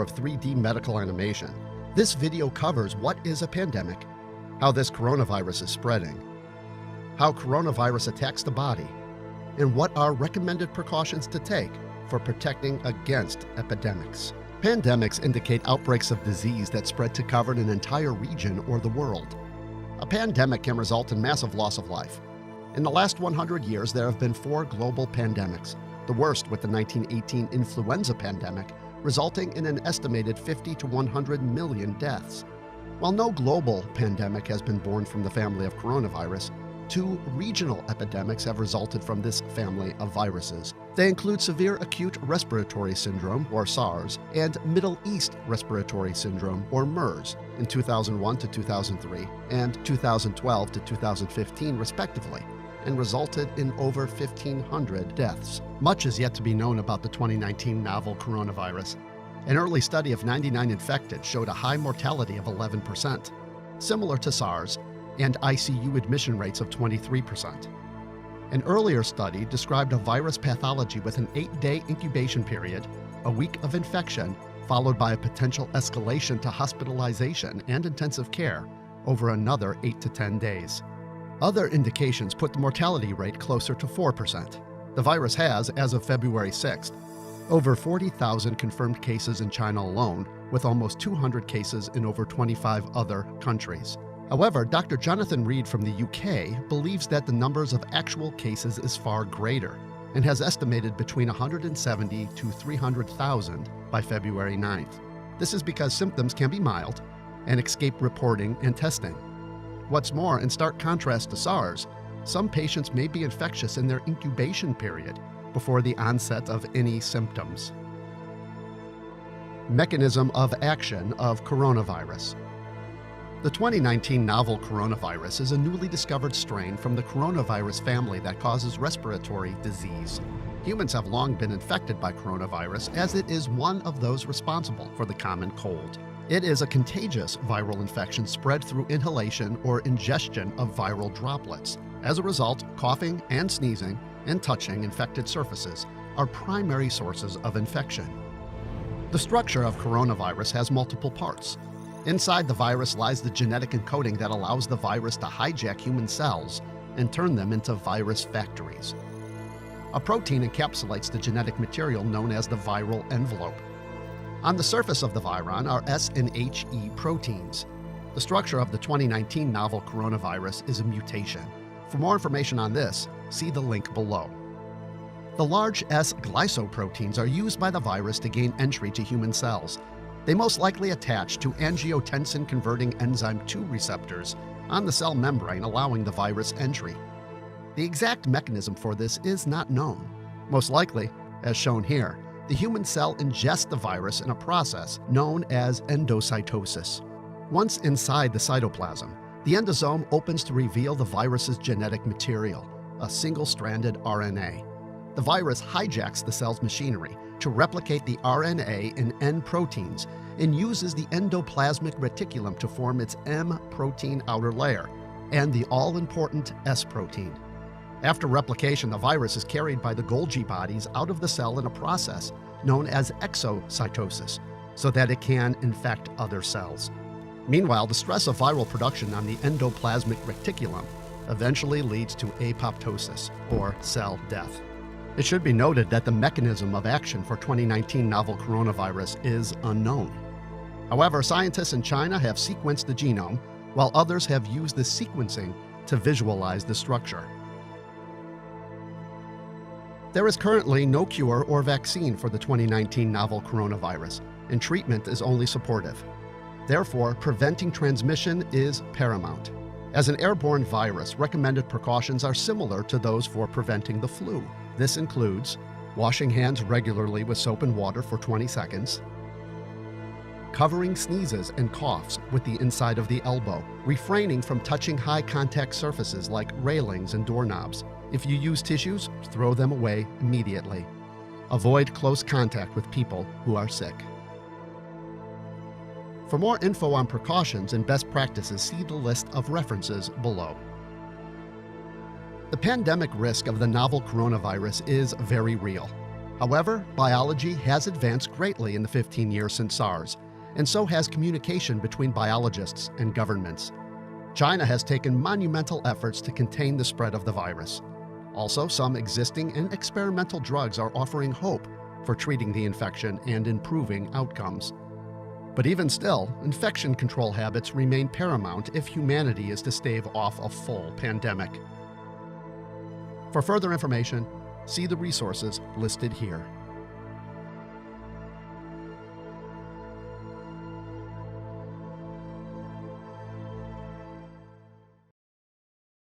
of 3D medical animation. This video covers what is a pandemic, how this coronavirus is spreading, how coronavirus attacks the body, and what are recommended precautions to take for protecting against epidemics. Pandemics indicate outbreaks of disease that spread to cover an entire region or the world. A pandemic can result in massive loss of life. In the last 100 years, there have been 4 global pandemics, the worst with the 1918 influenza pandemic, resulting in an estimated 50 to 100 million deaths. While no global pandemic has been born from the family of coronavirus, 2 regional epidemics have resulted from this family of viruses. They include severe acute respiratory syndrome, or SARS, and Middle East respiratory syndrome, or MERS, in 2001 to 2003 and 2012 to 2015 respectively, and resulted in over 1,500 deaths. Much is yet to be known about the 2019 novel coronavirus. An early study of 99 infected showed a high mortality of 11%, similar to SARS, and ICU admission rates of 23%. An earlier study described a virus pathology with an 8-day incubation period, a week of infection, followed by a potential escalation to hospitalization and intensive care over another 8 to 10 days. Other indications put the mortality rate closer to 4%. The virus has, as of February 6th, over 40,000 confirmed cases in China alone, with almost 200 cases in over 25 other countries. However, Dr. Jonathan Reed from the UK believes that the numbers of actual cases is far greater and has estimated between 170 to 300,000 by February 9th. This is because symptoms can be mild and escape reporting and testing. What's more, in stark contrast to SARS, some patients may be infectious in their incubation period before the onset of any symptoms. Mechanism of action of coronavirus. The 2019 novel coronavirus is a newly discovered strain from the coronavirus family that causes respiratory disease. Humans have long been infected by coronavirus, as it is one of those responsible for the common cold. It is a contagious viral infection spread through inhalation or ingestion of viral droplets. As a result, coughing and sneezing and touching infected surfaces are primary sources of infection. The structure of coronavirus has multiple parts. Inside the virus lies the genetic encoding that allows the virus to hijack human cells and turn them into virus factories. A protein encapsulates the genetic material known as the viral envelope. On the surface of the viron are S and HE proteins. The structure of the 2019 novel coronavirus is a mutation. For more information on this, see the link below. The large S glycoproteins are used by the virus to gain entry to human cells. They most likely attach to angiotensin-converting enzyme 2 receptors on the cell membrane, allowing the virus entry. The exact mechanism for this is not known. Most likely, as shown here, the human cell ingests the virus in a process known as endocytosis. Once inside the cytoplasm, the endosome opens to reveal the virus's genetic material, a single-stranded RNA. The virus hijacks the cell's machinery to replicate the RNA in N proteins and uses the endoplasmic reticulum to form its M protein outer layer and the all-important S protein. After replication, the virus is carried by the Golgi bodies out of the cell in a process known as exocytosis, so that it can infect other cells. Meanwhile, the stress of viral production on the endoplasmic reticulum eventually leads to apoptosis, or cell death. It should be noted that the mechanism of action for 2019 novel coronavirus is unknown. However, scientists in China have sequenced the genome, while others have used the sequencing to visualize the structure. There is currently no cure or vaccine for the 2019 novel coronavirus, and treatment is only supportive. Therefore, preventing transmission is paramount. As an airborne virus, recommended precautions are similar to those for preventing the flu. This includes washing hands regularly with soap and water for 20 seconds, covering sneezes and coughs with the inside of the elbow, refraining from touching high-contact surfaces like railings and doorknobs. If you use tissues, throw them away immediately. Avoid close contact with people who are sick. For more info on precautions and best practices, see the list of references below. The pandemic risk of the novel coronavirus is very real. However, biology has advanced greatly in the 15 years since SARS, and so has communication between biologists and governments. China has taken monumental efforts to contain the spread of the virus. Also, some existing and experimental drugs are offering hope for treating the infection and improving outcomes. But even still, infection control habits remain paramount if humanity is to stave off a full pandemic. For further information, see the resources listed here.